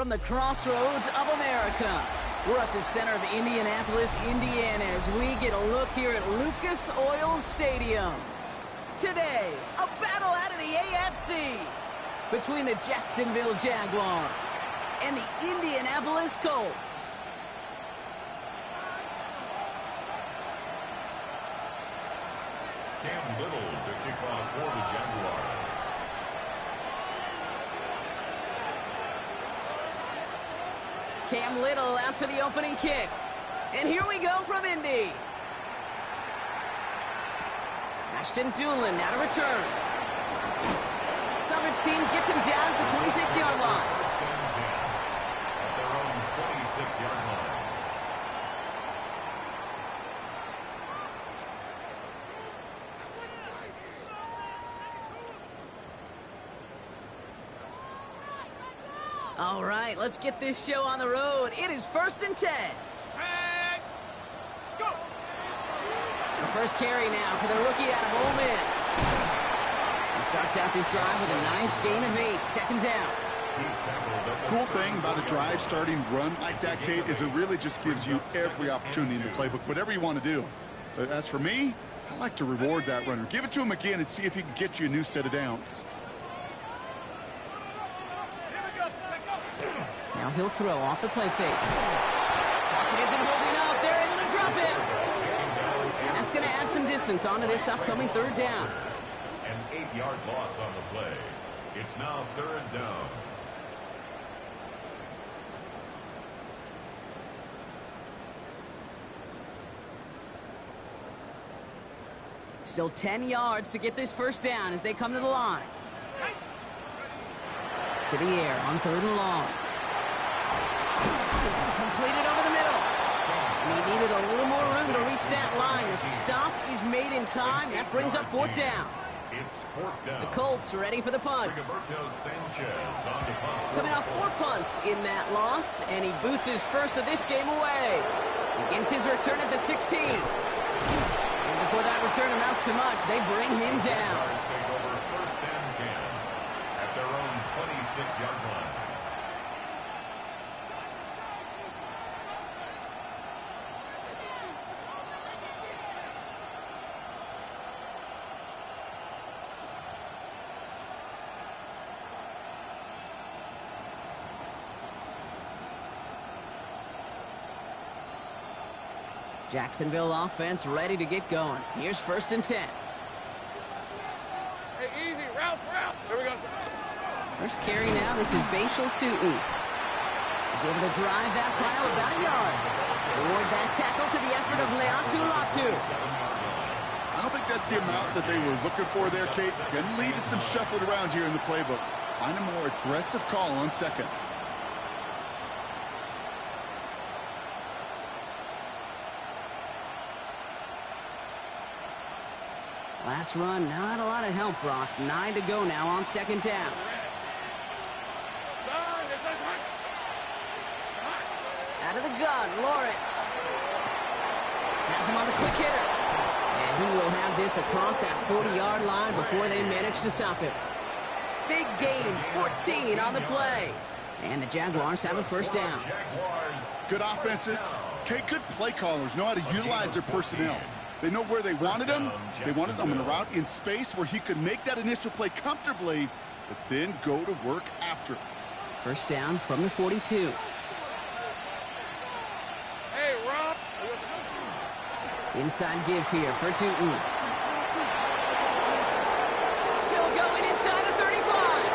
from the crossroads of America. We're at the center of Indianapolis, Indiana, as we get a look here at Lucas Oil Stadium. Today, a battle out of the AFC between the Jacksonville Jaguars and the Indianapolis Colts. Cam Little to kick off for the Jaguars. Cam Little out for the opening kick. And here we go from Indy. Ashton Doolin now to return. Coverage team gets him down at the 26-yard line. First and 10 at their own 26-yard line. All right, let's get this show on the road. It is 1st and 10. Go! The first carry now for the rookie out of Ole Miss. He starts out this drive with a nice gain of 8, second down. Cool thing about a drive starting run like that, Kate, is it really just gives you every opportunity in the playbook, whatever you want to do. But as for me, I like to reward that runner. Give it to him again and see if he can get you a new set of downs. Now he'll throw off the play fake. Pocket isn't holding up. They're able to drop him. And that's going to add some distance onto this upcoming third down. An 8-yard loss on the play. It's now 3rd down. Still 10 yards to get this first down as they come to the line. To the air on 3rd and long. Completed over the middle. And he needed a little more room to reach that line. The stop is made in time. That brings up 4th down. It's 4th down. The Colts ready for the punt. Coming off 4 punts in that loss, and he boots his first of this game away. Begins his return at the 16. And before that return amounts to much, they bring him down. Take over 1st and 10 at their own 26-yard line. Jacksonville offense ready to get going. Here's 1st and 10. Hey, easy. Route. There we go. First carry now. This is Bashal Tootin. He's able to drive that pile about a yard. Reward that tackle to the effort of Leatu Latu. I don't think that's the amount that they were looking for there, Kate. Can lead to some shuffling around here in the playbook. Find a more aggressive call on 2nd. Last run, not a lot of help, Brock. 9 to go now on 2nd down. Out of the gun, Lawrence. Has him on the quick hitter. And he will have this across that 40-yard line before they manage to stop him. Big gain, 14 on the play. And the Jaguars have a first down. Good offenses. Kate, good play callers know how to utilize their personnel. They know where they wanted him. They wanted him on a route in space where he could make that initial play comfortably, but then go to work after. First down from the 42. Hey, Rob. Inside give here for Tootin. Still going inside the 35.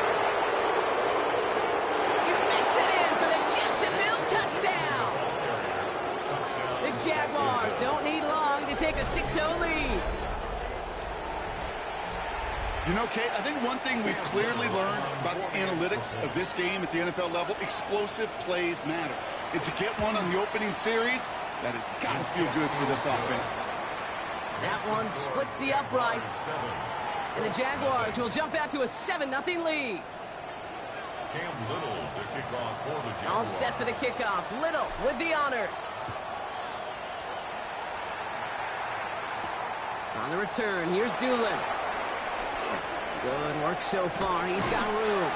He makes it in for the Jacksonville touchdown. The Jaguars don't need long to take a 6-0 lead. You know, Kate, I think one thing we've clearly learned about the analytics of this game at the NFL level, explosive plays matter. And to get one on the opening series, that has got to feel good for this offense. That one splits the uprights. And the Jaguars will jump out to a 7-0 lead. Cam Little to kick off for the Jaguars. All set for the kickoff. Little with the honors. On the return, here's Doolin. Good work so far. He's got room.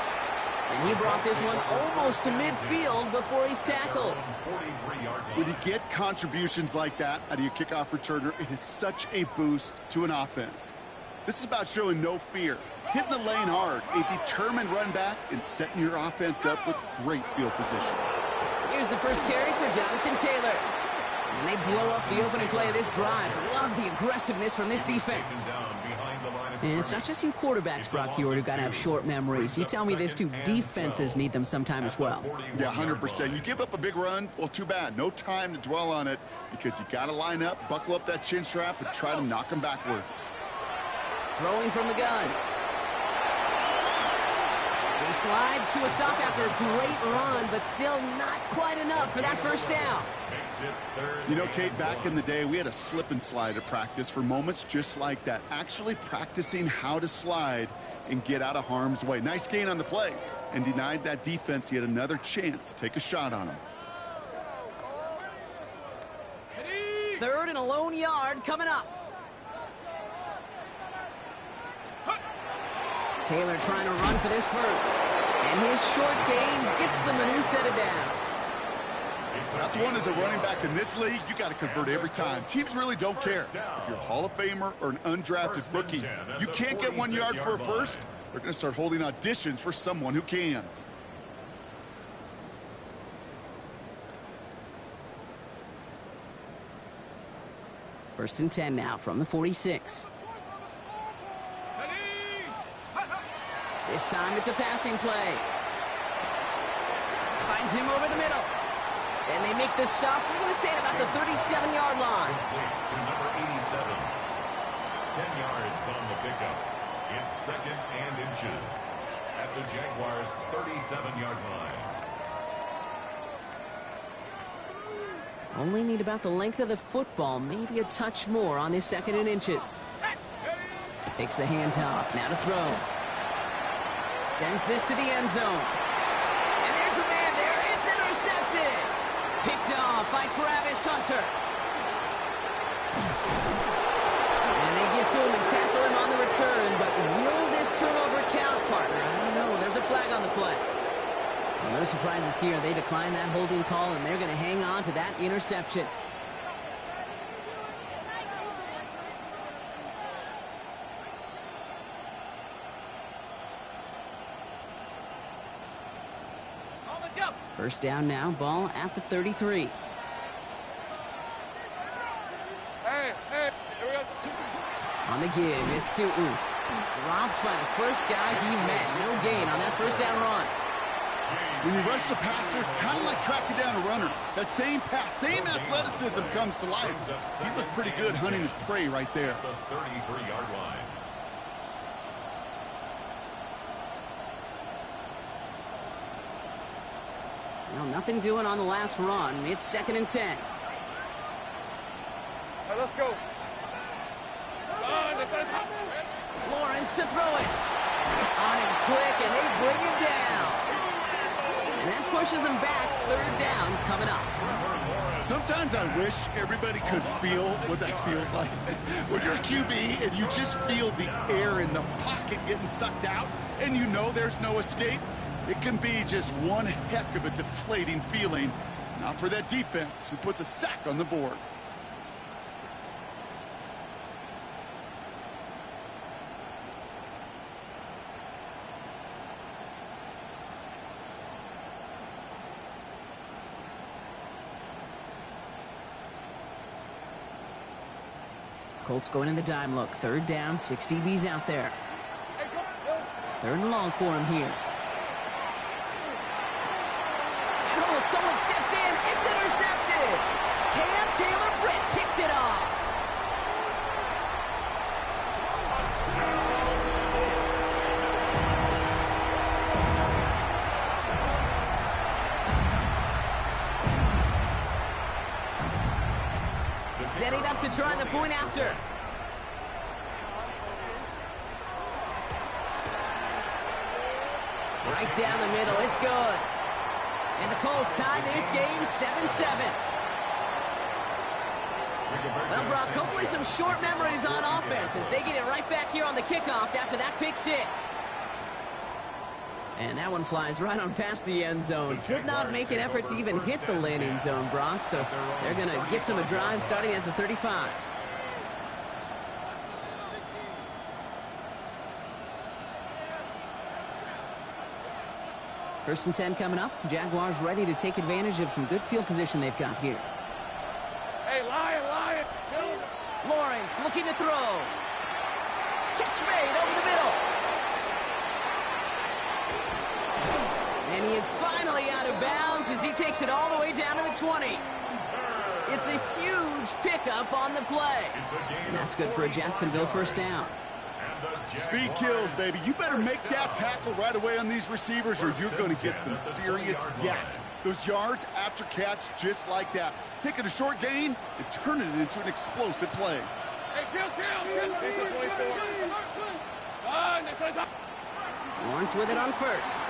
And he brought this one almost to midfield before he's tackled. When you get contributions like that out of your kickoff returner, it is such a boost to an offense. This is about showing no fear, hitting the lane hard, a determined run back, and setting your offense up with great field position. Here's the first carry for Jonathan Taylor. And they blow up the opening play of this drive. Love the aggressiveness from this defense. And it's not just you quarterbacks, Brock Huard, who got to have short memories. You tell me these two defenses need them sometime as well. Yeah, 100%. You give up a big run, well, too bad. No time to dwell on it because you got to line up, buckle up that chin strap, and try to knock them backwards. Throwing from the gun. He slides to a stop after a great run, but still not quite enough for that first down. You know, Kate, back in the day, we had a slip and slide at practice for moments just like that. Actually practicing how to slide and get out of harm's way. Nice gain on the play and denied that defense yet another chance to take a shot on him. 3rd and a lone yard coming up. Taylor trying to run for this first. And his short gain gets them a new set of downs. That's one as a running back in this league, you got to convert every time. Teams really don't care. If you're a Hall of Famer or an undrafted rookie, you can't get 1 yard for a first, they're going to start holding auditions for someone who can. First and 10 now from the 46. This time it's a passing play. Finds him over the middle. And they make the stop, we're going to say it about the 37-yard line. To number 87. 10 yards on the pickup. It's 2nd and inches at the Jaguars' 37-yard line. Only need about the length of the football, maybe a touch more on this 2nd and inches. Takes the handoff, now to throw. Sends this to the end zone. And there's a man there, it's intercepted. Picked off by Travis Hunter. And they get to him and tackle him on the return, but will this turnover count, partner? I don't know. There's a flag on the play. Well, no surprises here. They decline that holding call, and they're going to hang on to that interception. First down now, ball at the 33. Hey, here we go. On the give, it's to dropped by the first guy he met. No gain on that first down run. When you rush the passer, it's kind of like tracking down a runner. That same pass, same athleticism comes to life. He looked pretty good hunting his prey right there. The 33-yard line. Well, nothing doing on the last run. It's 2nd and 10. Hey, let's go. Lawrence to throw it. On him quick, and they bring him down. And that pushes him back. 3rd down coming up. Sometimes I wish everybody could feel what that feels like. When you're a QB and you just feel the air in the pocket getting sucked out and you know there's no escape, it can be just one heck of a deflating feeling. Not for that defense who puts a sack on the board. Colts going in the dime look. 3rd down, 6 DBs out there. 3rd and long for him here. And oh, someone stepped in. It's intercepted. Cam Taylor-Britt picks it off. Setting up to try the point after. Right down the middle, it's good. And the Colts tie this game 7-7. Well, Brock, hopefully some short memories on offense as they get it right back here on the kickoff after that pick 6. And that one flies right on past the end zone. Did not make an effort to even hit the landing zone, Brock. So they're going to gift him a drive starting at the 35. First and 10 coming up. Jaguars ready to take advantage of some good field position they've got here. Hey, Lion! Lawrence looking to throw. Catch made over the middle. And he is finally out of bounds as he takes it all the way down to the 20. It's a huge pickup on the play. And that's good for a Jacksonville first down. Speed kills, baby. You better make that tackle right away on these receivers or you're going to get some serious yak. Those yards after catch just like that. Taking a short gain and turning it into an explosive play. Hey, kill! This is 24. Lawrence with it on first.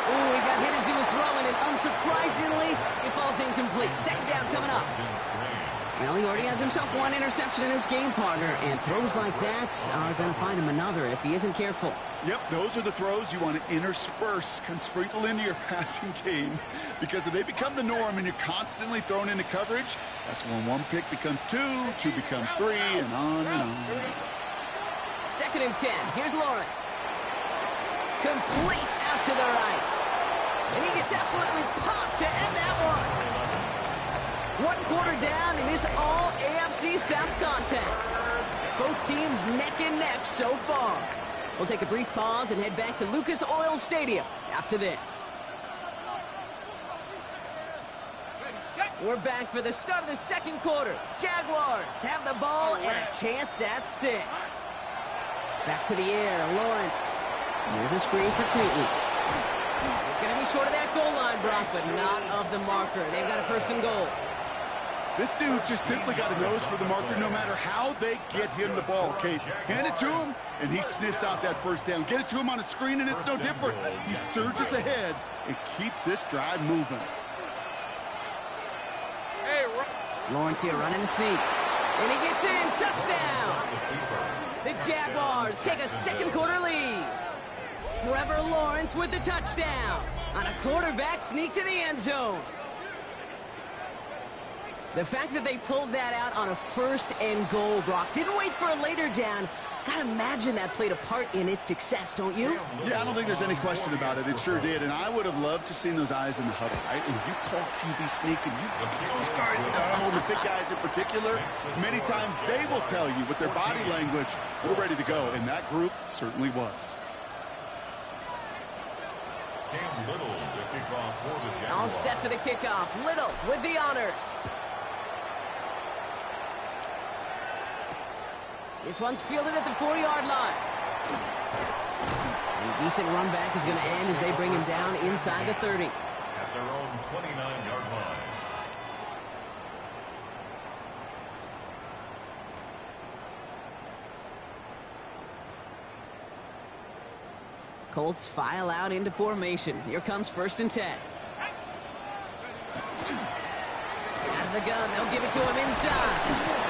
Ooh, he got hit as he was throwing, and unsurprisingly, it falls incomplete. Second down coming up. Well, he already has himself one interception in his game, partner, and throws like that are going to find him another if he isn't careful. Yep, those are the throws you want to intersperse and sprinkle into your passing game. Because if they become the norm and you're constantly thrown into coverage, that's when one pick becomes two becomes three, and on and on. Second and 10. Here's Lawrence. Complete out to the right. And he gets absolutely popped to end that one. One quarter down in this all-AFC South contest. Both teams neck and neck so far. We'll take a brief pause and head back to Lucas Oil Stadium after this. We're back for the start of the second quarter. Jaguars have the ball and a chance at 6. Back to the air, Lawrence. Here's a screen for Tootin. It's going to be short of that goal line, Brock, but not of the marker. They've got a first and goal. This dude just simply got a nose for the marker no matter how they get him the ball, Kate. Hand it to him, and he sniffs out that first down. Get it to him on a screen, and it's no different. He surges ahead and keeps this drive moving. Lawrence here running the sneak. And he gets in. Touchdown! The Jaguars take a second quarter lead. Trevor Lawrence with the touchdown on a quarterback sneak to the end zone. The fact that they pulled that out on a first and goal, Brock, didn't wait for a later down. Gotta imagine that played a part in its success, don't you? Yeah, I don't think there's any question about it. It sure did, and I would have loved to seen those eyes in the huddle, right? And you call QB sneak, and you look at those guys in the huddle, the big guys in particular. Many times they will tell you with their body language, we're ready to go, and that group certainly was. All set for the kickoff. Little with the honors. This one's fielded at the 4-yard line. A decent run back is going to end as they bring him down inside the 30. At their own 29-yard line. Colts file out into formation. Here comes first and 10. Out of the gun. They'll give it to him inside.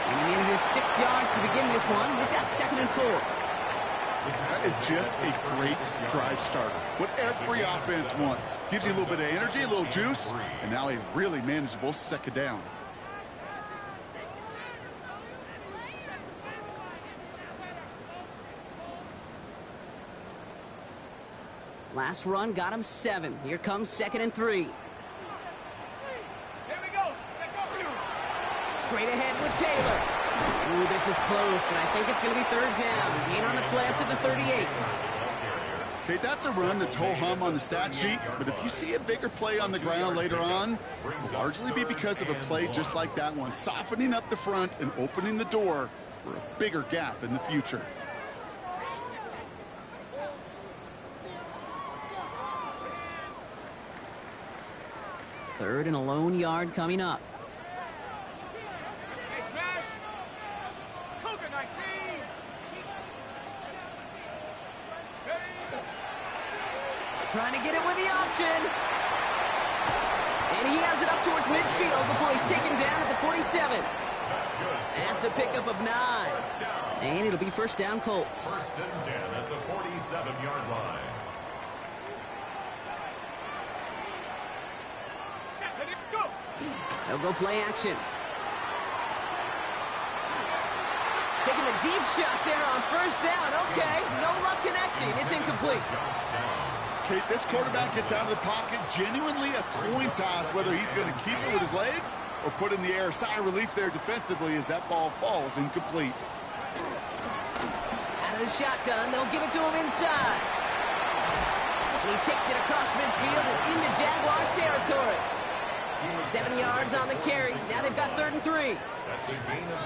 And he manages 6 yards to begin this one. We've got second and 4. That is just a great drive starter. What every offense wants. Gives you a little bit of energy, a little juice, and now a really manageable second down. Last run got him 7. Here comes second and 3. Straight ahead with Taylor. Ooh, this is close, but I think it's going to be third down. Gain on the play up to the 38. Okay, that's a run that's ho-hum on the stat sheet, but if you see a bigger play on the ground later on, it'll largely be because of a play just like that one, softening up the front and opening the door for a bigger gap in the future. Third and a lone yard coming up. Trying to get it with the option. And he has it up towards midfield before he's taken down at the 47. That's That's a pickup of 9. And it'll be first down Colts. First and 10 at the 47-yard line. They'll go play action. Taking a deep shot there on first down. Okay, no luck connecting. It's incomplete. Kate, this quarterback gets out of the pocket, genuinely a coin toss whether he's going to keep it with his legs or put in the air. Sigh of relief there defensively as that ball falls incomplete. Out of the shotgun, they'll give it to him inside. And he takes it across midfield and into Jaguars territory. 7 yards on the carry. Now they've got 3rd and 3.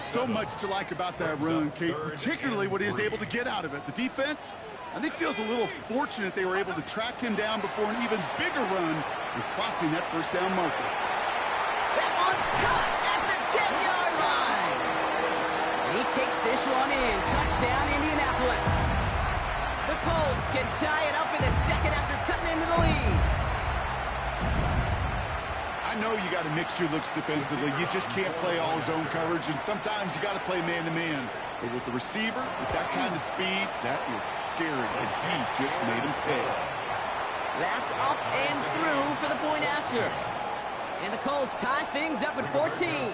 So much to like about that run, Kate, particularly what he was able to get out of it. The defense, I think, feels a little fortunate they were able to track him down before an even bigger run and crossing that first down marker. That one's caught at the 10-yard line. And he takes this one in. Touchdown, Indianapolis. The Colts can tie it up in the second after cutting into the lead. I know you got to mix your looks defensively. You just can't play all zone coverage, and sometimes you got to play man-to-man. But with the receiver, with that kind of speed, that is scary, and he just made him pay. That's up and through for the point after. And the Colts tie things up at 14.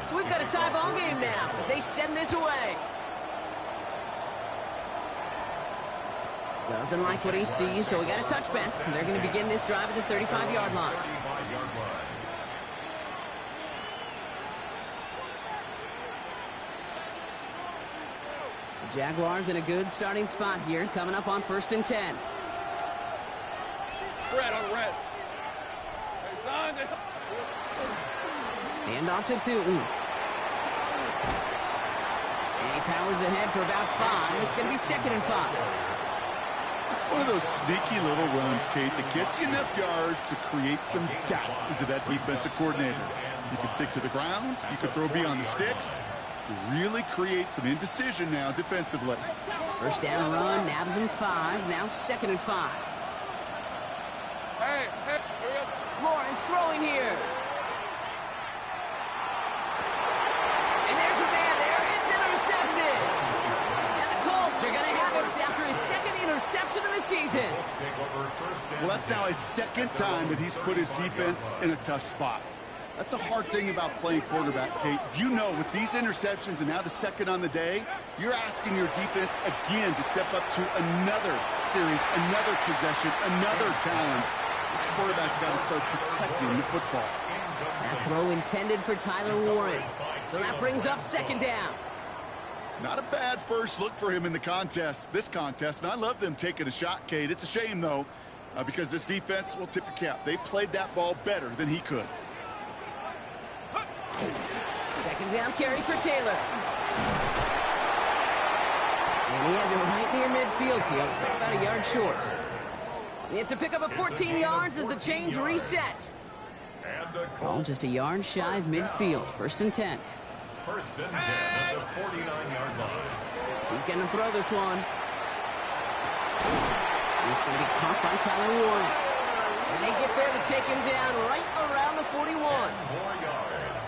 So we've got a tie ball game now as they send this away. Doesn't like what he sees, so we got a touchback. They're going to begin this drive at the 35-yard line. The Jaguars in a good starting spot here, coming up on 1st and 10. Red on red. Hey, son, Hand off to Tootin. And he powers ahead for about 5. It's going to be 2nd and 5. It's one of those sneaky little runs, Kate, that gets you enough yards to create some doubt into that defensive coordinator. You can stick to the ground. You can throw beyond the sticks. You really create some indecision now defensively. First down run, nabs him 5. Now 2nd and 5. hey, Lawrence throwing here. And there's a man there. It's intercepted. And the Colts are going to have it after his 2nd interception of the season. Well, that's now his 2nd time that he's put his defense in a tough spot. That's a hard thing about playing quarterback, Kate. You know, with these interceptions and now the 2nd on the day, you're asking your defense again to step up to another series, another possession, another challenge. This quarterback's got to start protecting the football. That throw intended for Tyler Warren. So that brings up 2nd down. Not a bad first look for him in this contest, and I love them taking a shot, Kate. It's a shame, though, because this defense will tip your cap. They played that ball better than he could. 2nd down carry for Taylor. And he has it right near midfield here. It's about a yard short. It's a pickup of 14 yards as the chains reset. Oh, just a yard shy of midfield. 1st and 10. 1st and 10 at the 49-yard line. He's going to throw this one. He's going to be caught by Tyler Warren. And they get there to take him down right around the 41.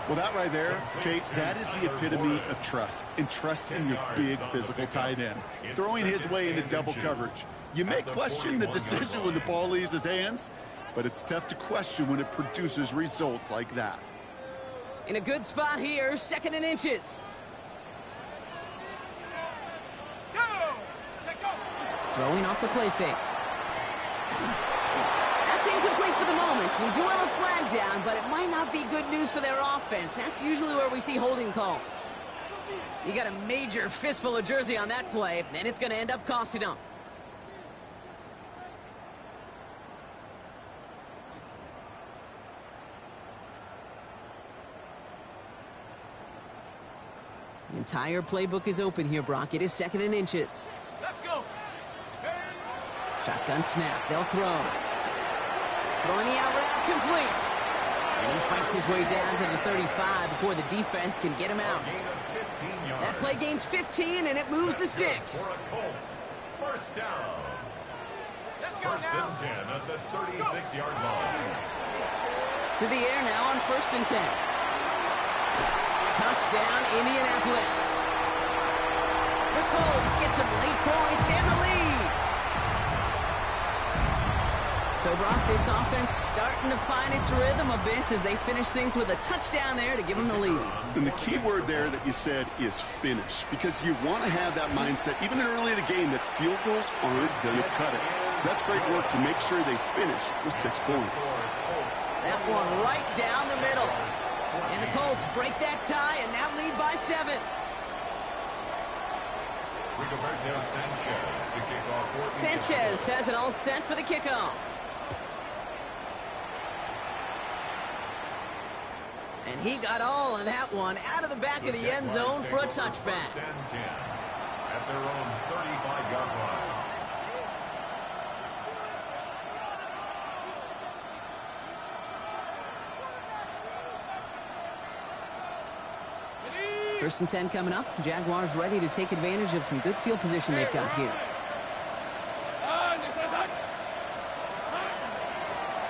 Well, that right there, Kate, that is the epitome of trust. And trust in your big physical tight end. Throwing his way into double coverage. You may question the decision when the ball leaves his hands, but it's tough to question when it produces results like that. In a good spot here, 2nd and inches. Throwing off the play fake. That's incomplete for the moment. We do have a flag down, but it might not be good news for their offense. That's usually where we see holding calls. You got a major fistful of jersey on that play, and it's going to end up costing them. The entire playbook is open here, Brock. It is 2nd and inches. let's go. Shotgun snap. They'll throw. Throwing the out route complete. And he fights his way down to the 35 before the defense can get him out. That play gains 15, and it moves the sticks. First down. First and 10 at the 36-yard line. To the air now on 1st and 10. Touchdown, Indianapolis. The Colts get some late points and the lead. So, Brock, this offense starting to find its rhythm a bit as they finish things with a touchdown there to give them the lead. And the key word there that you said is finish, because you want to have that mindset, even early in the game, that field goals aren't going to cut it. So that's great work to make sure they finish with 6 points. That one right down the middle. And the Colts break that tie and now lead by 7. Sanchez has it all set for the kickoff. And he got all of that one out of the back of the end zone for a touchback. At their own 35-yard line. First and 10 coming up. Jaguars ready to take advantage of some good field position they've got here.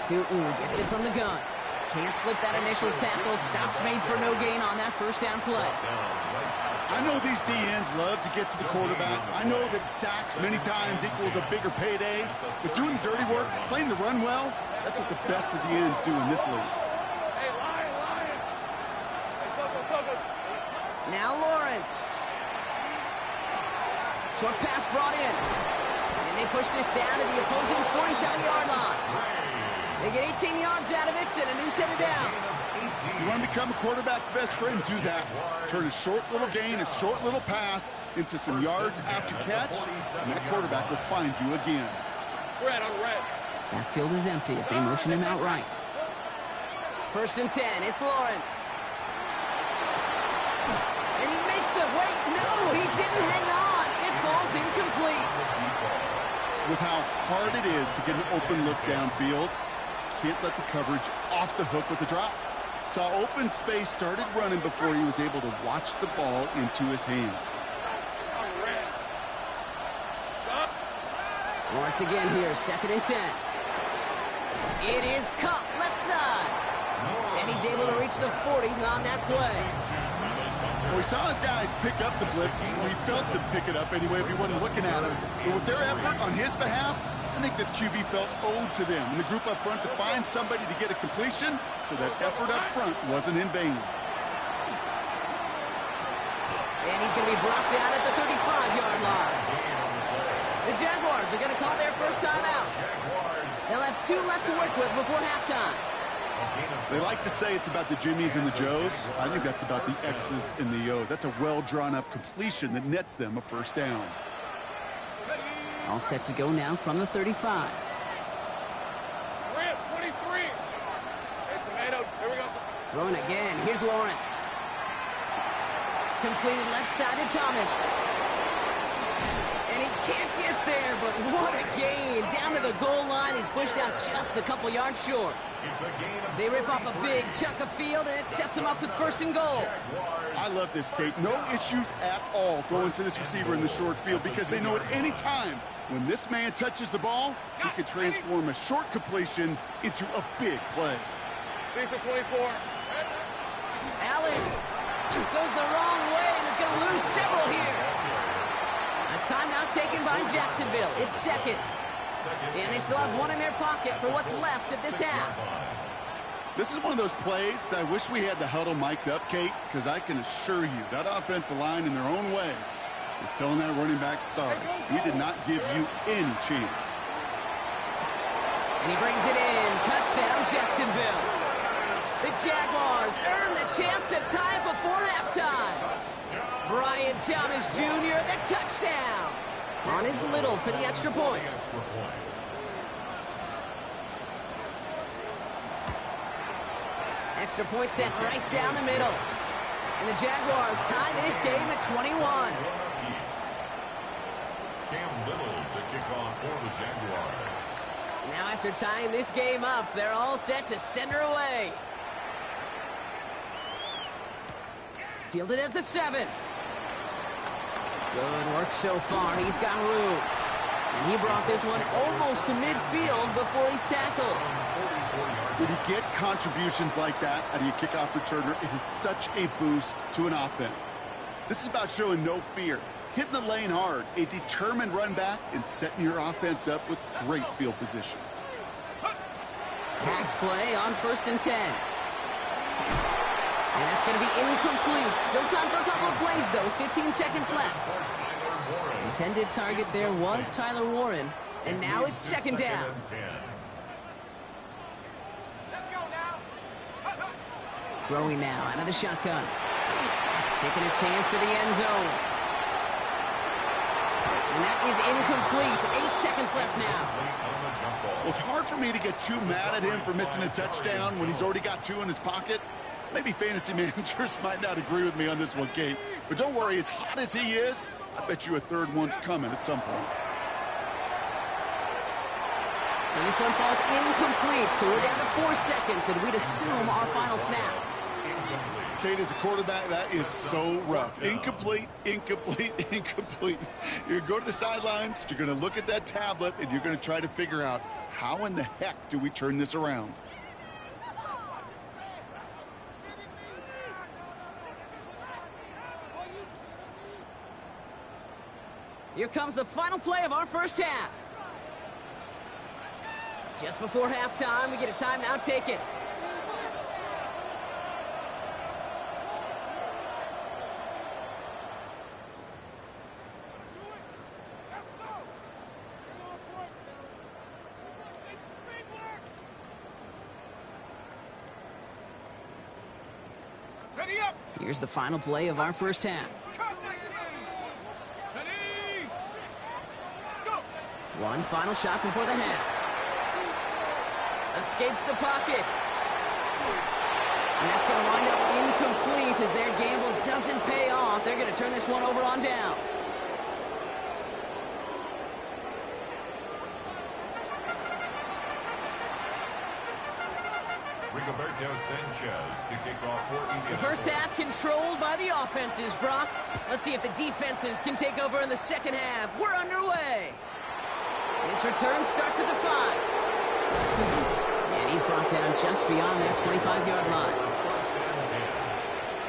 Tootin gets it from the gun. Can't slip that initial tackle. Stops made for no gain on that first down play. I know these DNs love to get to the quarterback. I know that sacks many times equals a bigger payday. But doing the dirty work, playing the run well, that's what the best of the ends do in this league. Now Lawrence. Short pass brought in. And they push this down to the opposing 47-yard line. They get 18 yards out of it and a new set of downs. You want to become a quarterback's best friend, do that. Turn a short little gain, a short little pass into some yards after catch, and that quarterback will find you again. Red on red. Backfield is empty as they motion him out right. First and 10, it's Lawrence. And he makes the wait. No, he didn't hang on. It falls incomplete. With how hard it is to get an open look downfield, can't let the coverage off the hook with the drop. Saw open space, started running before he was able to watch the ball into his hands. Once again here, second and 10. It is Cup, left side. And he's able to reach the 40 on that play. Well, we saw his guys pick up the blitz. We felt them pick it up anyway if he wasn't looking at him. But with their effort on his behalf, I think this QB felt owed to them and the group up front to find somebody to get a completion, so that effort up front wasn't in vain. And he's going to be brought down at the 35-yard line. The Jaguars are going to call their first time out. They'll have 2 left to work with before halftime. They like to say it's about the Jimmies and the Joes. I think that's about the X's and the O's. That's a well-drawn-up completion that nets them a first down. All set to go now from the 35. Red 23. Hey, tomatoes. Here we go. Throwing again. Here's Lawrence. Completed left side to Thomas. And he can't get there, but what a gain. Down to the goal line. He's pushed out just a couple yards short. They rip off a big chunk of field, and it sets him up with first and goal. I love this, Kate. No issues at all going to this receiver in the short field, because they know at any time when this man touches the ball, he can transform a short completion into a big play. Lisa 24. Allen goes the wrong way and is going to lose several here. A timeout taken by Jacksonville. It's second. And they still have one in their pocket for what's left of this half. This is one of those plays that I wish we had the huddle mic'd up, Kate, because I can assure you that offensive line in their own way is telling that running back, sorry, we did not give you any chance. And he brings it in. Touchdown, Jacksonville. The Jaguars earn the chance to tie before halftime. Brian Thomas Jr., the touchdown. On his Little for the extra point. Extra point sent right down the middle. And the Jaguars tie this game at 21. Cam Little to kick off for the Jaguars. Now after tying this game up, they're all set to send her away. Fielded at the 7. Good work so far. He's got room. And he brought this one almost to midfield before he's tackled. When you get contributions like that out of your kickoff returner, it is such a boost to an offense. This is about showing no fear, hitting the lane hard, a determined run back, and setting your offense up with great field position. Pass play on 1st and 10. And that's going to be incomplete. Still time for a couple of plays, though. 15 seconds left. Intended target there was Tyler Warren. And now it's 2nd down. Throwing now out of the shotgun. Taking a chance to the end zone. And that is incomplete. 8 seconds left now. Well, it's hard for me to get too mad at him for missing a touchdown when he's already got 2 in his pocket. Maybe fantasy managers might not agree with me on this one, Kate. But don't worry, as hot as he is, I bet you a 3rd one's coming at some point. And this one falls incomplete, so we're down to 4 seconds, and we'd assume our final snap. Kate, as a quarterback, that is so rough. Incomplete, incomplete, incomplete. You're going to go to the sidelines, you're going to look at that tablet, and you're going to try to figure out how in the heck do we turn this around. Here comes the final play of our first half. Just before halftime, we get a timeout. Take it. Here's the final play of our first half. One final shot before the half. Escapes the pocket. And that's going to wind up incomplete as their gamble doesn't pay off. They're going to turn this one over on downs. Rigoberto Sanchez to kick off for Indianapolis. The first half controlled by the offenses, Brock. Let's see if the defenses can take over in the second half. We're underway. This return starts at the 5. And he's brought down just beyond their 25-yard line. First and 10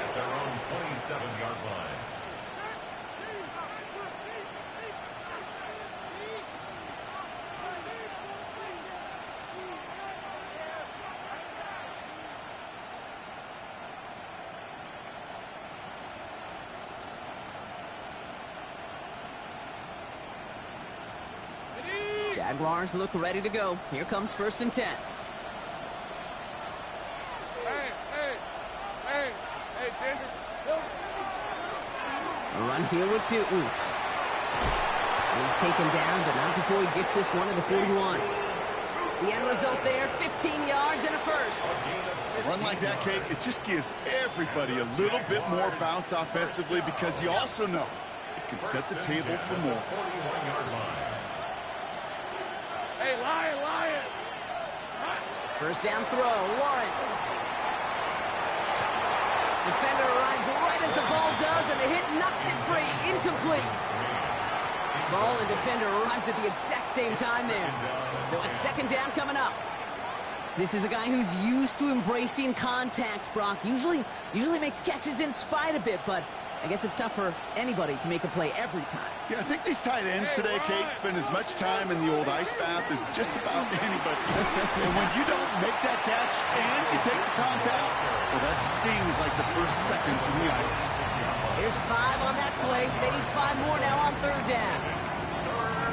at their own 27-yard line. Jaguars look ready to go. Here comes 1st and 10. Hey, Ginger. A run here with 2. He's taken down, but not before he gets this one to the 41. The end result there, 15 yards and a first. A run like that, Kate, it just gives everybody a little bit more bounce offensively because you also know it can set the table for more. 41-yard line. Hey, Lion. First down throw, Lawrence. Defender arrives right as the ball does, and the hit knocks it free. Incomplete. Ball and defender arrives at the exact same time there. So it's 2nd down coming up. This is a guy who's used to embracing contact, Brock. Usually makes catches in spite of it, but I guess it's tough for anybody to make a play every time. Yeah, I think these tight ends today, Kate, spend as much time in the old ice bath as just about anybody. And when you don't make that catch and you take the contact, well, that stings like the first seconds in the ice. Here's 5 on that play. They need 5 more now on 3rd down.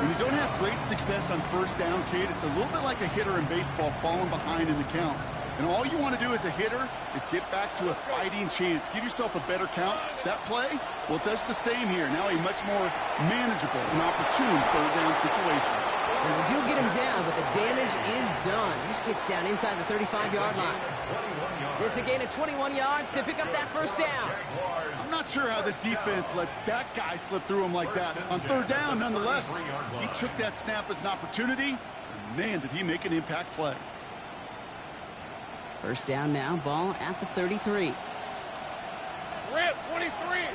When you don't have great success on 1st down, Kate, it's a little bit like a hitter in baseball falling behind in the count. And all you want to do as a hitter is get back to a fighting chance. Give yourself a better count. That play, well, it does the same here. Now a much more manageable and opportune 3rd down situation. And they do get him down, but the damage is done. He just gets down inside the 35-yard line. It's a gain of 21 yards to pick up that 1st down. I'm not sure how this defense let that guy slip through him like that. On 3rd down, nonetheless, he took that snap as an opportunity, and man, did he make an impact play. 1st down now, ball at the 33. Rip, 23.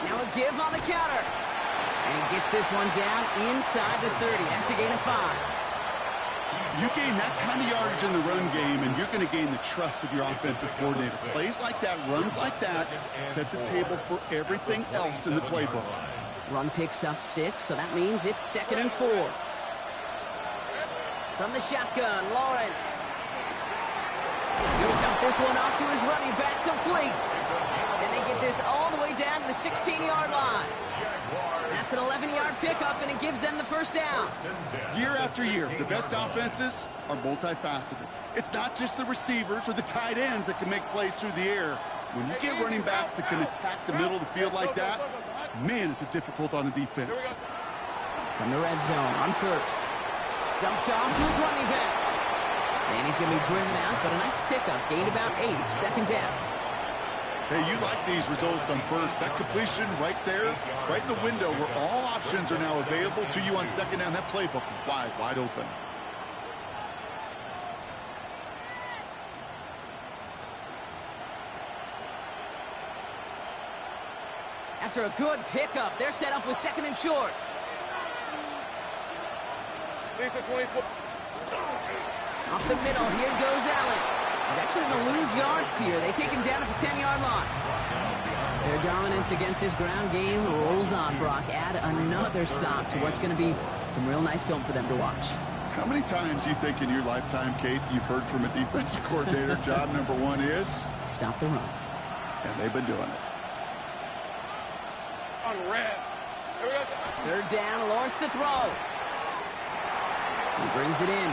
Now a give on the counter. And he gets this one down inside the 30. That's a gain of 5. You gain that kind of yardage in the run game, and you're going to gain the trust of your offensive coordinator. Plays like that, runs like that, set the table for everything else in the playbook. Run picks up 6, so that means it's 2nd and 4. From the shotgun, Lawrence. He'll dump this one off to his running back, complete. And they get this all the way down to the 16-yard line. That's an 11-yard pickup, and it gives them the first down. Year after year, the best offenses are multifaceted. It's not just the receivers or the tight ends that can make plays through the air. When you get running backs that can attack the middle of the field like that, man, is it difficult on the defense. From the red zone, on first. Dumped off to his running back. And he's going to be driven out, but a nice pickup. Gained about 8, 2nd down. Hey, you like these results on first. That completion right there, right in the window where all options are now available to you on 2nd down. That playbook wide open. After a good pickup, they're set up with 2nd and short. Lisa 24. Off the middle, here goes Allen. He's actually going to lose yards here. They take him down at the 10-yard line. Their dominance against his ground game rolls on, Brock. Add another stop to what's going to be some real nice film for them to watch. How many times do you think in your lifetime, Kate, you've heard from a defensive coordinator, job number 1 is? Stop the run. And they've been doing it. On red. Here we go. 3rd down, Lawrence to throw. He brings it in.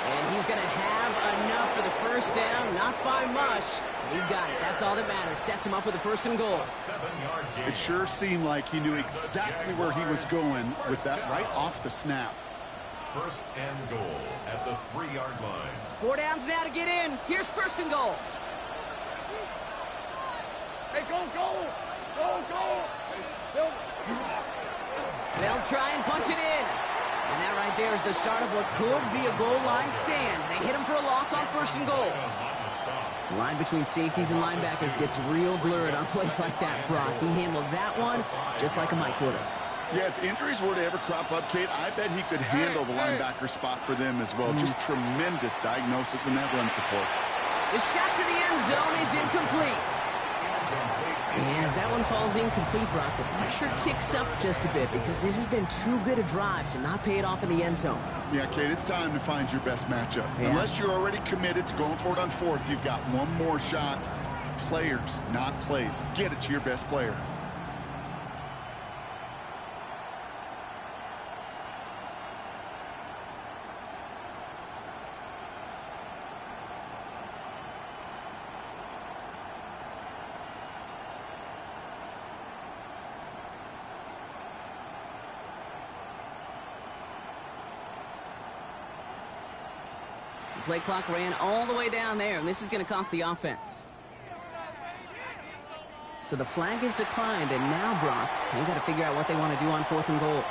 And he's going to have enough for the first down. Not by much. He got it. That's all that matters. Sets him up with a 1st and goal. It sure seemed like he knew exactly where he was going with that right off the snap. 1st and goal at the 3-yard line. 4 downs now to get in. Here's 1st and goal. Hey, go, go. Go, go. Hey, Silver. They'll try and punch it in. And that right there is the start of what could be a goal line stand. They hit him for a loss on 1st and goal. The line between safeties and linebackers gets real blurred on plays like that, Brock. He handled that one just like a Mike would have. Yeah, if injuries were to ever crop up, Kate, I bet he could handle the linebacker spot for them as well. Just tremendous diagnosis in that run support. The shot to the end zone is incomplete. And as that one falls incomplete, Brock, the pressure ticks up just a bit because this has been too good a drive to not pay it off in the end zone. Yeah, Kate, it's time to find your best matchup. Yeah. Unless you're already committed to going for it on 4th, you've got one more shot. Players, not plays. Get it to your best player. Play clock ran all the way down there, and this is going to cost the offense. So the flag is declined, and now, Brock, they've got to figure out what they want to do on 4th and goal.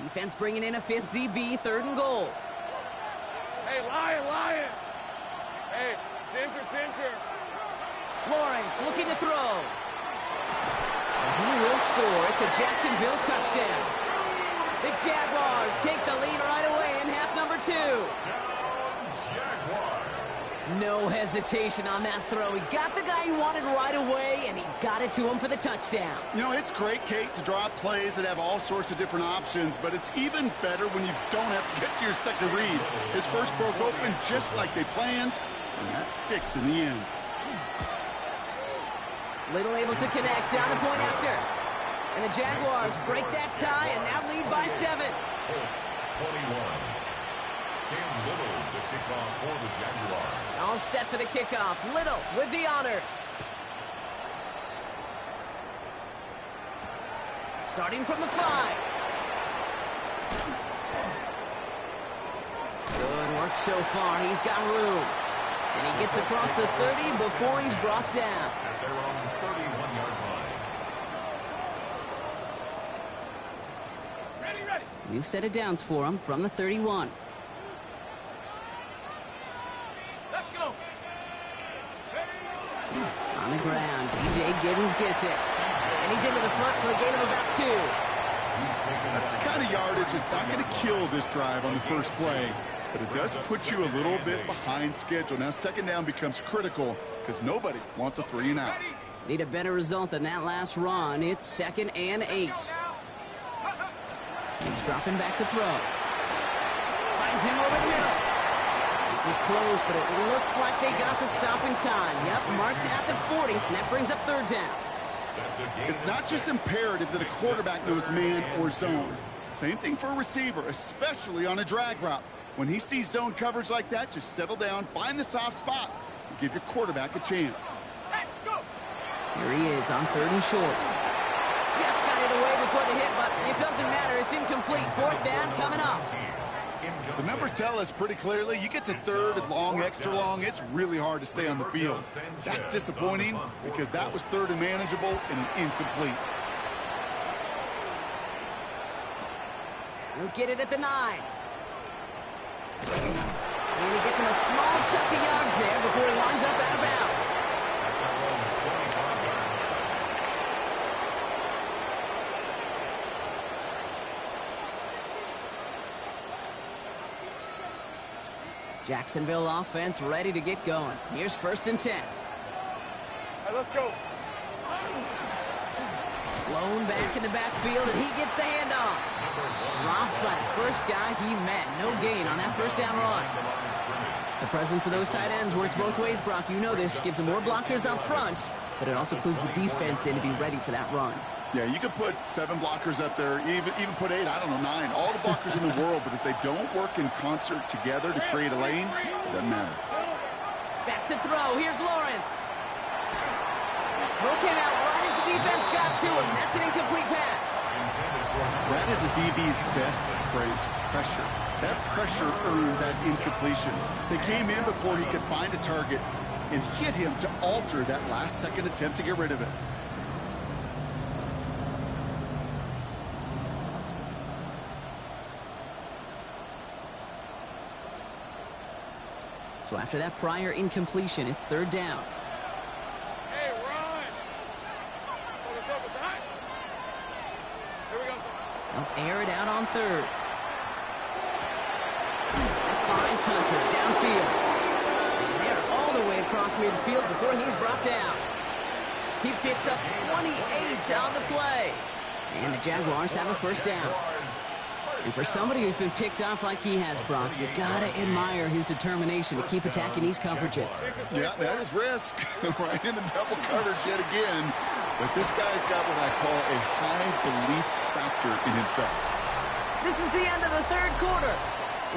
Defense bringing in a 5th DB, 3rd and goal. Hey, Lion. Hey, Ginger. Lawrence looking to throw. He will score. It's a Jacksonville touchdown. The Jaguars take the lead right away in half number 2. No hesitation on that throw. He got the guy he wanted right away, and he got it to him for the touchdown. You know, it's great, Kate, to draw up plays that have all sorts of different options, but it's even better when you don't have to get to your second read. His first broke open just like they planned, and that's 6 in the end. Little able to connect down the point after. And the Jaguars break that tie and now lead by 7. Colts 21. Cam Little to kick off for the Jaguars. All set for the kickoff. Little with the honors. Starting from the 5. Good work so far. He's got room. And he gets across the 30 before he's brought down. At their own 31-yard line. New set of downs for him from the 31. Let's go. On the ground, DJ Giddens gets it. And he's into the front for a gain of about 2. That's the kind of yardage it's not going to kill this drive on the first play, but it does put you a little bit behind schedule. Now second down becomes critical because nobody wants a 3 and out. Need a better result than that last run. It's 2nd and 8. He's dropping back to throw. Finds him over the middle. This is close, but it looks like they got the stop in time. Yep, marked at the 40, and that brings up 3rd down. It's not just imperative that a quarterback knows man or zone. Same thing for a receiver, especially on a drag route. When he sees zone coverage like that, just settle down, find the soft spot, and give your quarterback a chance. Here he is on 3rd and short. Just got it away before the hit, but it doesn't matter. It's incomplete. 4th down coming up. The numbers tell us pretty clearly, you get to 3rd and long, extra long, it's really hard to stay on the field. That's disappointing because that was 3rd and manageable and an incomplete. He'll get it at the 9. And he gets him a small chunk of yards there before he winds up out of bounds. Jacksonville offense ready to get going. Here's 1st and 10. All right, let's go. Blown back in the backfield, and he gets the handoff. Dropped by the first guy he met. No gain on that 1st down run. The presence of those tight ends works both ways, Brock. You know this. Gives them more blockers up front, but it also clues the defense in to be ready for that run. Yeah, you could put 7 blockers up there, even put 8, I don't know, 9. All the blockers in the world, but if they don't work in concert together to create a lane, it doesn't matter. Back to throw. Here's Lawrence. Throw came out right as the defense got to him. That's an incomplete pass. That is a DB's best phrase, pressure. That pressure earned that incompletion. They came in before he could find a target and hit him to alter that last-second attempt to get rid of it. So after that prior incompletion, it's 3rd down. Hey, run. Focus, all right. Here we go. They'll air it out on 3rd. That finds Hunter downfield. And they're all the way across midfield before he's brought down. He picks up 28 on the play. And the Jaguars have a 1st down. And for somebody who's been picked off like he has, Brock, you gotta admire his determination to keep attacking these coverages. Yeah, that is risk. Right in the double coverage yet again. But this guy's got what I call a high belief factor in himself. This is the end of the 3rd quarter.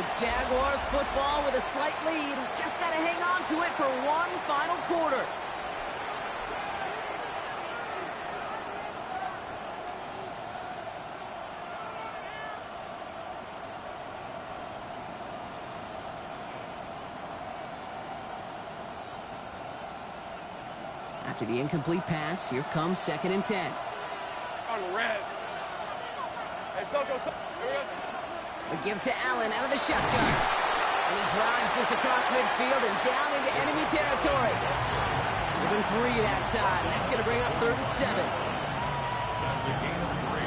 It's Jaguars football with a slight lead. Just gotta hang on to it for one final quarter. After the incomplete pass, here comes 2nd and 10. On red. Hey, Soko, here we go. A give to Allen out of the shotgun. And he drives this across midfield and down into enemy territory. Within 3 that time. That's going to bring up 3rd and 7. That's a gain of 3.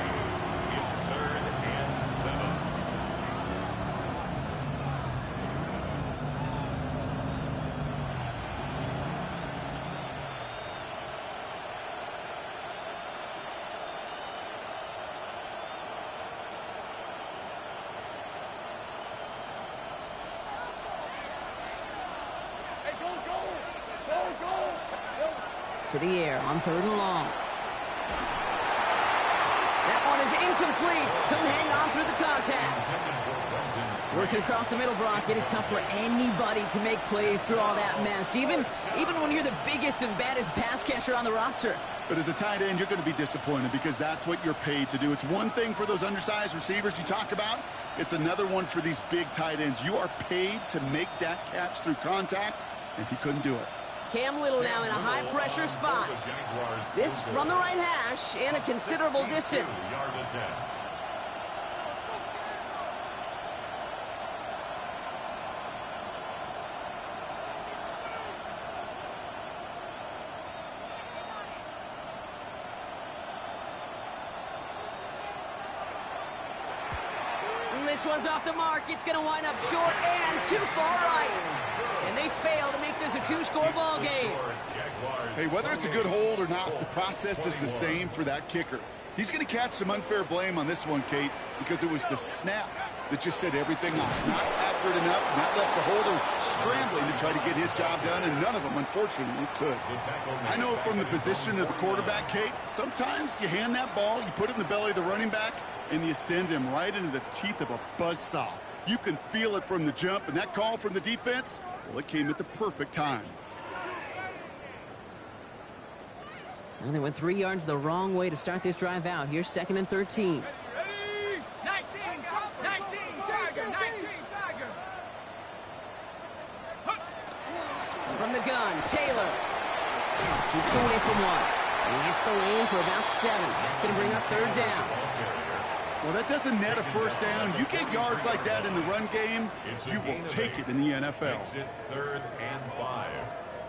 It's 3rd and 7. To the air on 3rd and long. That one is incomplete. Couldn't hang on through the contact. Working across the middle, Brock, it is tough for anybody to make plays through all that mess, even when you're the biggest and baddest pass catcher on the roster. But as a tight end, you're going to be disappointed because that's what you're paid to do. It's one thing for those undersized receivers you talk about. It's another one for these big tight ends. You are paid to make that catch through contact, and he couldn't do it. Cam Little now in a high-pressure spot. This from the right hash and a considerable distance. This one's off the mark. It's going to wind up short and too far right. And they fail to make this a two-score ball game. Hey, whether it's a good hold or not, the process is the same for that kicker. He's going to catch some unfair blame on this one, Kate, because it was the snap that just set everything off. Not accurate enough, not left the holder scrambling to try to get his job done, and none of them, unfortunately, could. I know from the position of the quarterback, Kate, sometimes you hand that ball, you put it in the belly of the running back, and you send him right into the teeth of a buzzsaw. You can feel it from the jump, and that call from the defense, well, it came at the perfect time. Well, they went 3 yards the wrong way to start this drive out. Here's 2nd and 13. Ready? 19, Tiger, 19, Tiger. From the gun, Taylor. Shoots away from one. He hits the lane for about 7. That's going to bring up 3rd down. Well, that doesn't net a first down. You get yards like that in the run game, you will take it in the NFL. 3rd and 5.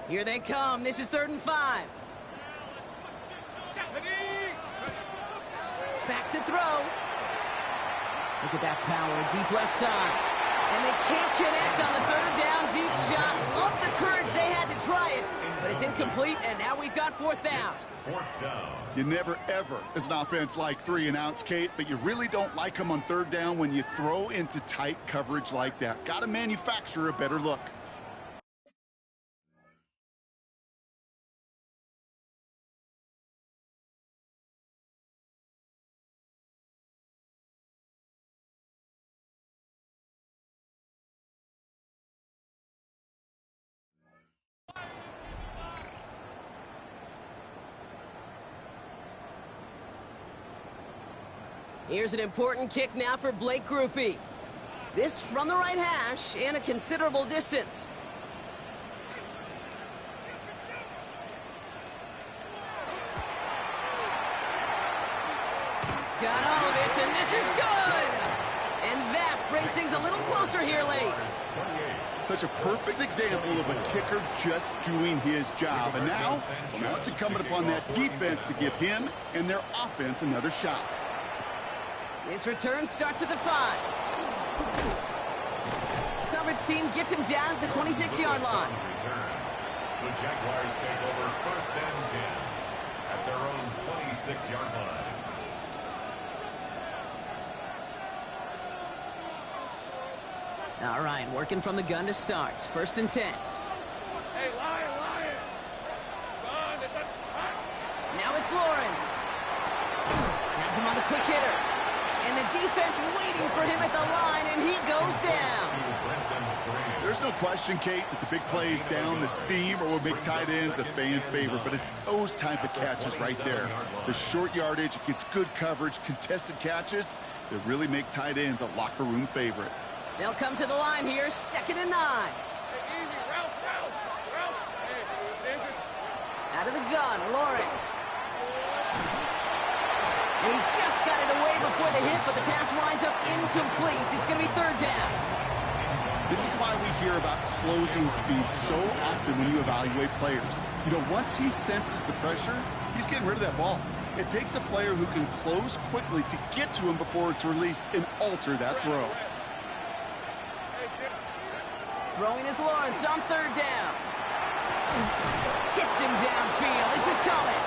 Here they come. This is 3rd and 5. Back to throw. Look at that power, deep left side. And they can't connect on the 3rd down deep shot. Love the courage they had to try it, but it's incomplete, and now we've got 4th down. 4th down. You never, ever, as an offense, like 3 and outs, Kate, but you really don't like them on 3rd down when you throw into tight coverage like that. Got to manufacture a better look. Here's an important kick now for Blake Groupie. This from the right hash and a considerable distance. Got all of it, and this is good! And that brings things a little closer here late. Such a perfect example of a kicker just doing his job. And now it's incumbent upon that defense to give him and their offense another shot. His return starts at the 5. Coverage team gets him down at the 26-yard line. The Jaguars take over 1st and 10 at their own 26-yard line. All right, working from the gun to start. 1st and 10. Hey, Lion. Run, it's a... Now it's Lawrence. Has him on the quick hitter. And the defense waiting for him at the line, and he goes down. There's no question, Kate, that the big plays down the seam or will make tight ends a fan favorite, but it's those type of catches right there. The short yardage, it gets good coverage, contested catches that really make tight ends a locker room favorite. They'll come to the line here, 2nd and 9. Hey, easy, Ralph. Hey, Out of the gun, Lawrence. And he just got it away before the hit, but the pass winds up incomplete. It's going to be 3rd down. This is why we hear about closing speed so often when you evaluate players. You know, once he senses the pressure, he's getting rid of that ball. It takes a player who can close quickly to get to him before it's released and alter that throw. Throwing is Lawrence on 3rd down. Gets him downfield. This is Thomas.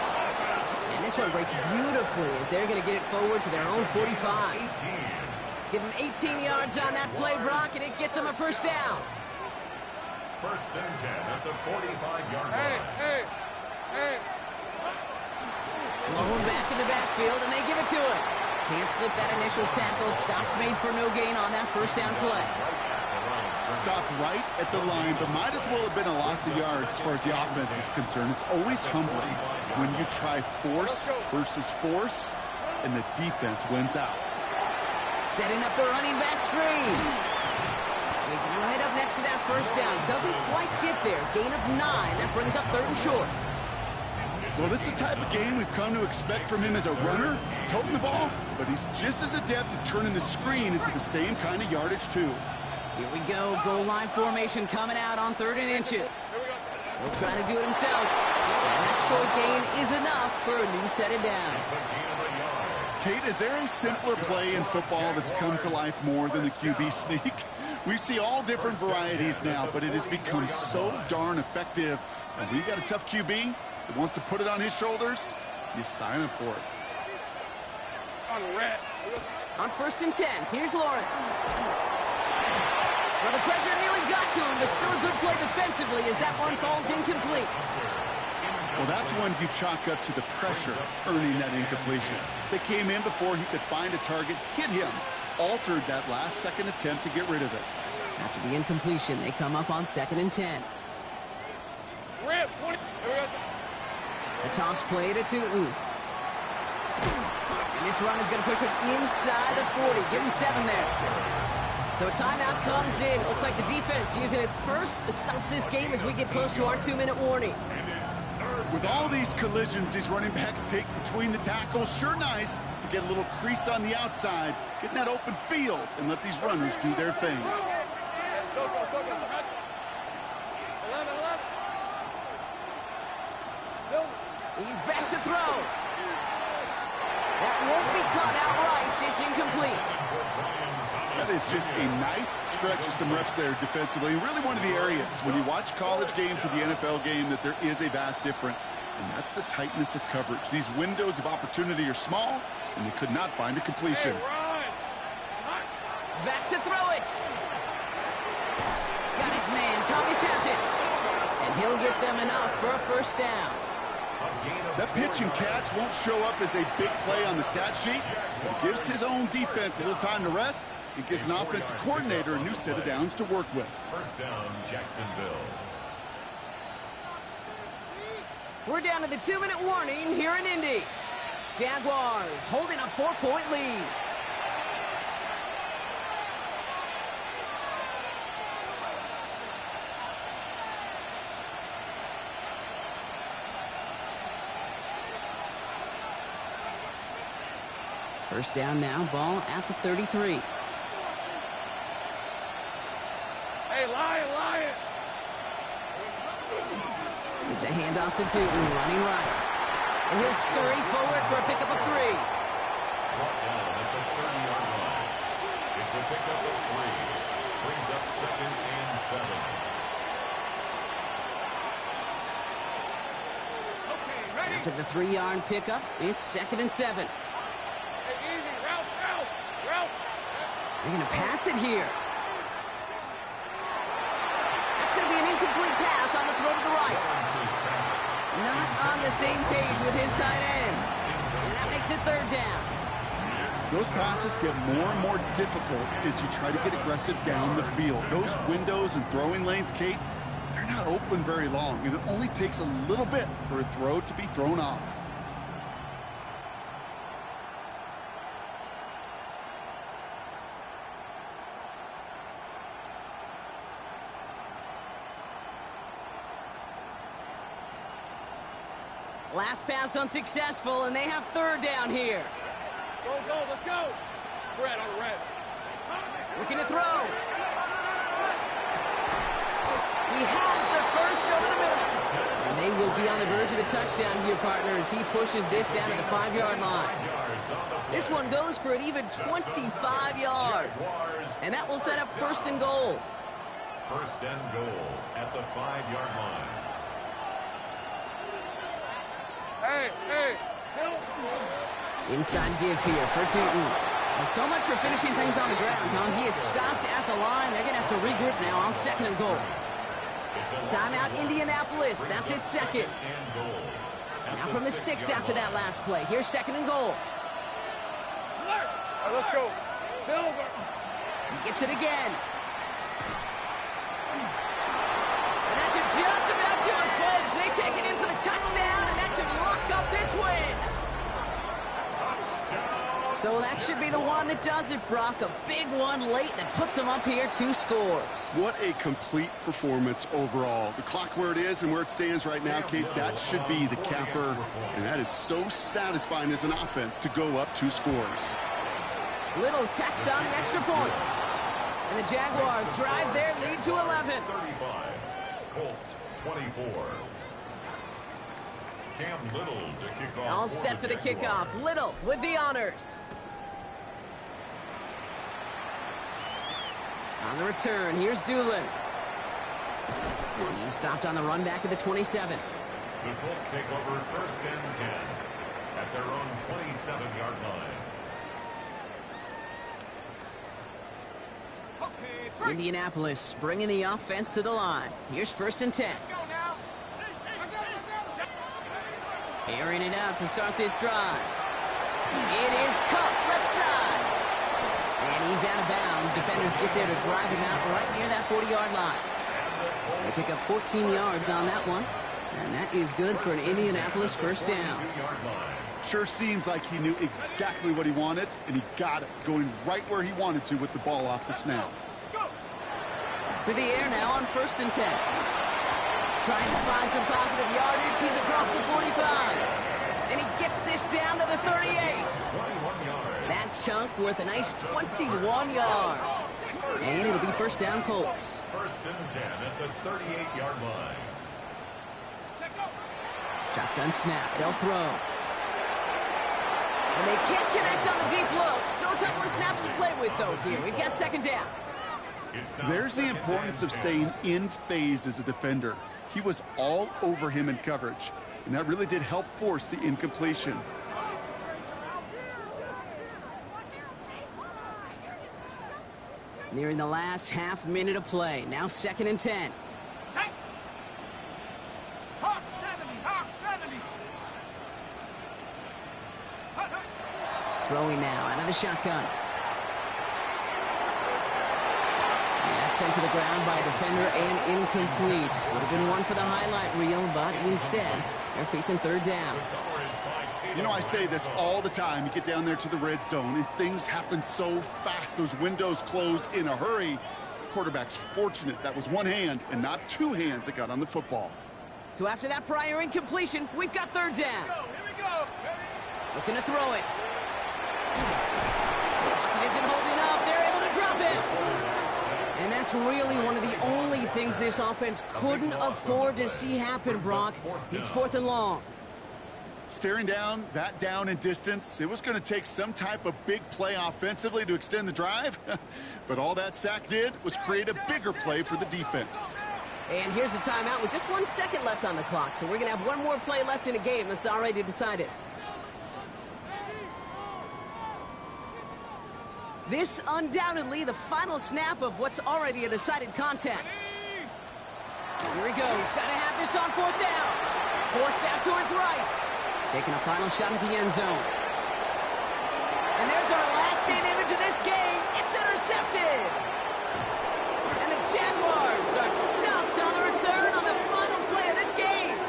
And this one breaks beautifully as they're going to get it forward to their own 45. Give him 18 yards on that play, Brock, and it gets him a 1st down. 1st and 10 at the 45-yard line. Hey. Blown back in the backfield, and they give it to him. Can't slip that initial tackle. Stops made for no gain on that 1st down play. Stopped right at the line, but might as well have been a loss of yards as far as the offense is concerned. It's always humbling when you try force versus force, and the defense wins out. Setting up the running back screen. He's right up next to that 1st down. Doesn't quite get there. Gain of 9. That brings up 3rd and short. Well, this is the type of game we've come to expect from him as a runner, toting the ball, but he's just as adept at turning the screen into the same kind of yardage, too. Here we go. Goal line formation coming out on 3rd and inches. He'll try to do it himself. And that short gain is enough for a new set of downs. Kate, is there a simpler play in football that's come to life more than the QB sneak? We see all different varieties now, but it has become so darn effective. And when you got a tough QB that wants to put it on his shoulders, you sign up for it. On 1st and 10, here's Lawrence. Well, the pressure nearly got to him, but still a good play defensively as that one falls incomplete. Well, that's when you chalk up to the pressure earning that incompletion. They came in before he could find a target, hit him, altered that last-second attempt to get rid of it. After the incompletion, they come up on 2nd and 10. A toss play to Tootin. And this run is going to push it inside the 40. Give him 7 there. So a timeout comes in. Looks like the defense using its first stops this game as we get close to our 2-minute warning. With all these collisions these running backs take between the tackles, sure nice to get a little crease on the outside, get in that open field, and let these runners do their thing. He's back to throw. That won't be caught outright. It's incomplete. That is just a nice stretch of some reps there defensively. Really one of the areas when you watch college game to the NFL game that there is a vast difference. And that's the tightness of coverage. These windows of opportunity are small, and they could not find a completion. Back to throw it. Got his man. Thomas has it. And he'll get them enough for a 1st down. That pitch and catch won't show up as a big play on the stat sheet. It gives his own defense a little time to rest. It gives an offensive coordinator a new set of downs to work with. 1st down, Jacksonville. We're down to the 2-minute warning here in Indy. Jaguars holding a 4-point lead. First down now, ball at the 33. Hey, Lion! It's a handoff to Tootin, running right. And he'll scurry forward for a pickup of 3. Brought down at the 30-yard line. It's a pickup of 3. Brings up 2nd and 7. Okay, ready? After the 3-yard pickup, it's 2nd and 7. Hey, easy, route! They're going to pass it here. That's going to be an incomplete pass on the throw to the right. Not on the same page with his tight end. And that makes it 3rd down. Those passes get more and more difficult as you try to get aggressive down the field. Those windows and throwing lanes, Kate, they're not open very long, and it only takes a little bit for a throw to be thrown off. Last pass unsuccessful, and they have 3rd down here. Go, let's go! Red on red. Looking to throw. He has the first over the middle. And they will be on the verge of a touchdown here, partners. He pushes this down to the 5-yard line. This one goes for an even 25 yards. And that will set up 1st and goal. 1st and goal at the 5-yard line. Hey, Inside give here for Tootin. Well, so much for finishing things on the ground, huh? He is stopped at the line. They're going to have to regroup now on 2nd and goal. Timeout, Indianapolis. That's it, 2nd. Now from the 6 after that last play. Here's 2nd and goal. right, let's go. Silver. He gets it again. And that should just about do it, folks. They take it in for the touchdown, and that should lock up this win. So that should be the one that does it, Brock. A big one late that puts them up here 2 scores. What a complete performance overall. The clock where it is and where it stands right now, Kate, that should be the capper. And that is so satisfying as an offense to go up 2 scores. Little tacks on the extra point. And the Jaguars drive their lead to 11. 35. Colts 24. Cam Little to kick off. All set for the kickoff. Little with the honors. On the return, here's Doolin. He stopped on the run back at the 27. The Colts take over 1st and 10 at their own 27-yard line. Indianapolis bringing the offense to the line. Here's 1st and 10. Airing it out to start this drive. It is caught left side. And he's out of bounds. Defenders get there to drive him out right near that 40-yard line. They pick up 14 yards on that one. And that is good for an Indianapolis 1st down. Sure seems like he knew exactly what he wanted, and he got it, going right where he wanted to with the ball off the snap. To the air now on 1st and 10. Trying to find some positive yardage. He's across the 45. And he gets this down to the 38. That chunk worth a nice 21 yards. And it'll be 1st down Colts. 1st and 10 at the 38-yard line. Shotgun snap. They'll throw. And they can't connect on the deep look. Still a couple of snaps to play with, though, here. We've got 2nd down. There's the importance of staying in phase as a defender. He was all over him in coverage, and that really did help force the incompletion. Nearing the last half minute of play. Now 2nd and 10. Hawk 70, Hawk 70. Throwing now out of the shotgun. Sent to the ground by a defender and incomplete. Would have been one for the highlight reel, but instead, they're facing 3rd down. You know, I say this all the time. You get down there to the red zone, and things happen so fast. Those windows close in a hurry. The quarterback's fortunate that was one hand and not 2 hands that got on the football. So after that prior incompletion, we've got 3rd down. Here we go. Looking to throw it. It isn't holding up. They're able to drop it. And that's really one of the only things this offense couldn't afford to see happen, Brock. It's 4th and long. Staring down that down and distance, it was going to take some type of big play offensively to extend the drive. But all that sack did was create a bigger play for the defense. And here's the timeout with just 1 second left on the clock. So we're going to have one more play left in a game that's already decided. This undoubtedly the final snap of what's already a decided contest. Here he goes. Got to have this on 4th down. Forced out to his right. Taking a final shot at the end zone. And there's our last stand image of this game. It's intercepted. And the Jaguars are stopped on the return on the final play of this game.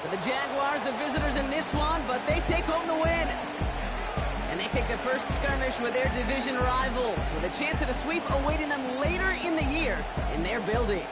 So the Jaguars, the visitors in this one, but they take home the win. And they take their first skirmish with their division rivals with a chance at a sweep awaiting them later in the year in their building.